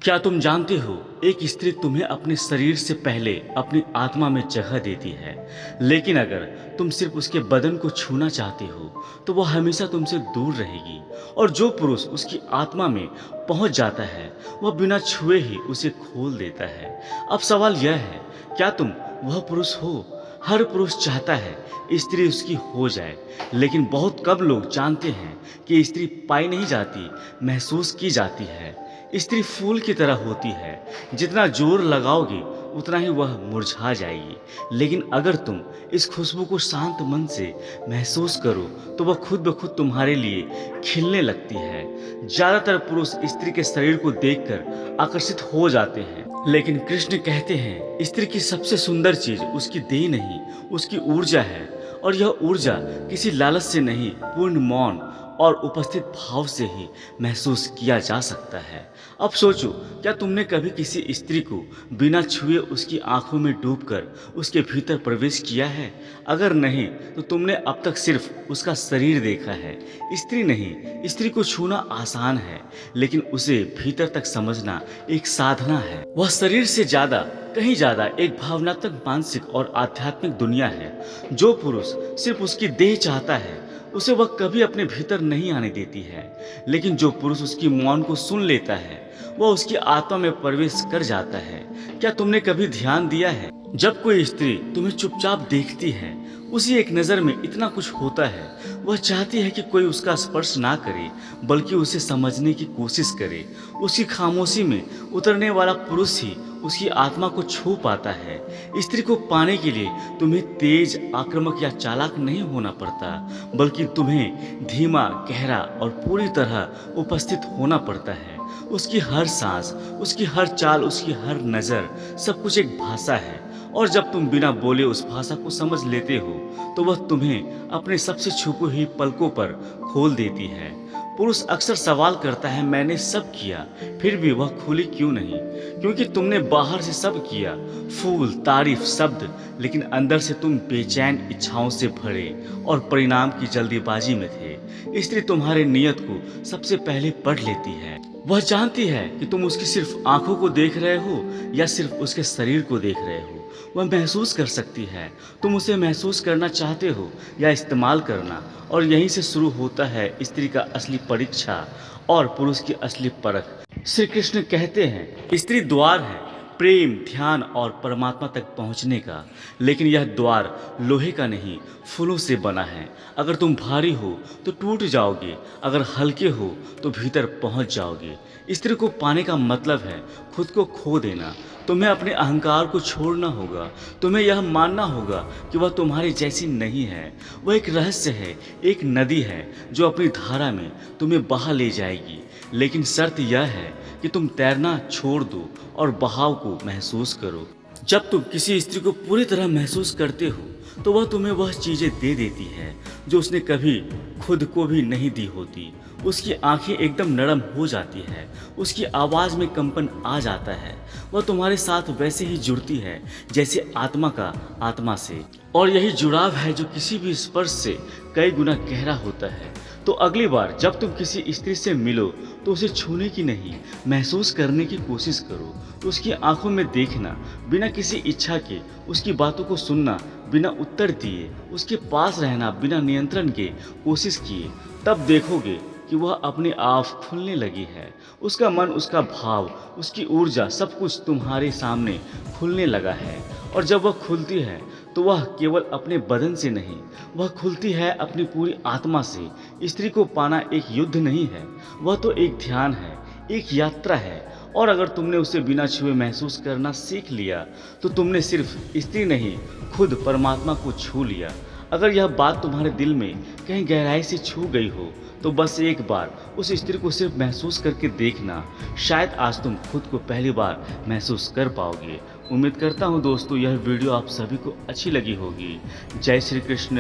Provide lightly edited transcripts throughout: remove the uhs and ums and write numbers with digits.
क्या तुम जानते हो, एक स्त्री तुम्हें अपने शरीर से पहले अपनी आत्मा में जगह देती है। लेकिन अगर तुम सिर्फ उसके बदन को छूना चाहते हो तो वह हमेशा तुमसे दूर रहेगी। और जो पुरुष उसकी आत्मा में पहुंच जाता है वह बिना छुए ही उसे खोल देता है। अब सवाल यह है, क्या तुम वह पुरुष हो? हर पुरुष चाहता है स्त्री उसकी हो जाए, लेकिन बहुत कम लोग जानते हैं कि स्त्री पाई नहीं जाती, महसूस की जाती है। स्त्री फूल की तरह होती है, जितना जोर लगाओगे उतना ही वह मुरझा जाएगी। लेकिन अगर तुम इस खुशबू को शांत मन से महसूस करो तो वह खुद ब खुद तुम्हारे लिए खिलने लगती है। ज़्यादातर पुरुष स्त्री के शरीर को देखकर आकर्षित हो जाते हैं, लेकिन कृष्ण कहते हैं स्त्री की सबसे सुंदर चीज उसकी देह नहीं, उसकी ऊर्जा है। और यह ऊर्जा किसी लालच से नहीं, पूर्ण मौन और उपस्थित भाव से ही महसूस किया जा सकता है। अब सोचो, क्या तुमने कभी किसी स्त्री को बिना छुए उसकी आंखों में डूबकर उसके भीतर प्रवेश किया है? अगर नहीं तो तुमने अब तक सिर्फ उसका शरीर देखा है, स्त्री नहीं। स्त्री को छूना आसान है, लेकिन उसे भीतर तक समझना एक साधना है। वह शरीर से ज्यादा, कहीं ज्यादा एक भावनात्मक, मानसिक और आध्यात्मिक दुनिया है। जो पुरुष सिर्फ उसकी देह चाहता है उसे वह कभी अपने भीतर नहीं आने देती है, लेकिन जो पुरुष उसकी मौन को सुन लेता है वह उसकी आत्मा में प्रवेश कर जाता है। क्या तुमने कभी ध्यान दिया है, जब कोई स्त्री तुम्हें चुपचाप देखती है, उसी एक नज़र में इतना कुछ होता है। वह चाहती है कि कोई उसका स्पर्श ना करे, बल्कि उसे समझने की कोशिश करे। उसकी खामोशी में उतरने वाला पुरुष ही उसकी आत्मा को छू पाता है। स्त्री को पाने के लिए तुम्हें तेज, आक्रामक या चालाक नहीं होना पड़ता, बल्कि तुम्हें धीमा, गहरा और पूरी तरह उपस्थित होना पड़ता है। उसकी हर सांस, उसकी हर चाल, उसकी हर नज़र, सब कुछ एक भाषा है। और जब तुम बिना बोले उस भाषा को समझ लेते हो तो वह तुम्हें अपने सबसे छुपी हुई पलकों पर खोल देती है। पुरुष अक्सर सवाल करता है, मैंने सब किया फिर भी वह खुली क्यों नहीं? क्योंकि तुमने बाहर से सब किया, फूल, तारीफ, शब्द, लेकिन अंदर से तुम बेचैन इच्छाओं से भरे और परिणाम की जल्दीबाजी में थे। स्त्री तुम्हारे नियत को सबसे पहले पढ़ लेती है। वह जानती है कि तुम उसकी सिर्फ आंखों को देख रहे हो या सिर्फ उसके शरीर को देख रहे हो। वह महसूस कर सकती है तुम उसे महसूस करना चाहते हो या इस्तेमाल करना। और यहीं से शुरू होता है स्त्री का असली परीक्षा और पुरुष की असली परख। श्री कृष्ण कहते हैं स्त्री द्वार है प्रेम, ध्यान और परमात्मा तक पहुंचने का, लेकिन यह द्वार लोहे का नहीं, फूलों से बना है। अगर तुम भारी हो तो टूट जाओगे, अगर हल्के हो तो भीतर पहुंच जाओगे। स्त्री को पाने का मतलब है खुद को खो देना। तुम्हें अपने अहंकार को छोड़ना होगा। तुम्हें यह मानना होगा कि वह तुम्हारी जैसी नहीं है। वह एक रहस्य है, एक नदी है जो अपनी धारा में तुम्हें बहा ले जाएगी। लेकिन शर्त यह है कि तुम तैरना छोड़ दो और बहाव को महसूस करो। जब तुम किसी स्त्री को पूरी तरह महसूस करते हो तो वह तुम्हें वह चीज़ें दे देती है जो उसने कभी खुद को भी नहीं दी होती। उसकी आंखें एकदम नरम हो जाती है, उसकी आवाज़ में कंपन आ जाता है। वह तुम्हारे साथ वैसे ही जुड़ती है जैसे आत्मा का आत्मा से। और यही जुड़ाव है जो किसी भी स्पर्श से कई गुना गहरा होता है। तो अगली बार जब तुम किसी स्त्री से मिलो तो उसे छूने की नहीं, महसूस करने की कोशिश करो। उसकी आंखों में देखना, बिना किसी इच्छा के उसकी बातों को सुनना, बिना उत्तर दिए उसके पास रहना, बिना नियंत्रण के कोशिश किए। तब देखोगे कि वह अपने आप खुलने लगी है। उसका मन, उसका भाव, उसकी ऊर्जा, सब कुछ तुम्हारे सामने खुलने लगा है। और जब वह खुलती है तो वह केवल अपने बदन से नहीं, वह खुलती है अपनी पूरी आत्मा से। स्त्री को पाना एक युद्ध नहीं है, वह तो एक ध्यान है, एक यात्रा है। और अगर तुमने उसे बिना छुए महसूस करना सीख लिया तो तुमने सिर्फ स्त्री नहीं, खुद परमात्मा को छू लिया। अगर यह बात तुम्हारे दिल में कहीं गहराई से छू गई हो तो बस एक बार उस स्त्री को सिर्फ महसूस करके देखना। शायद आज तुम खुद को पहली बार महसूस कर पाओगे। उम्मीद करता हूँ दोस्तों यह वीडियो आप सभी को अच्छी लगी होगी। जय श्री कृष्ण,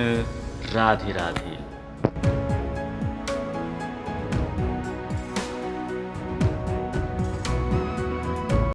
राधे राधे।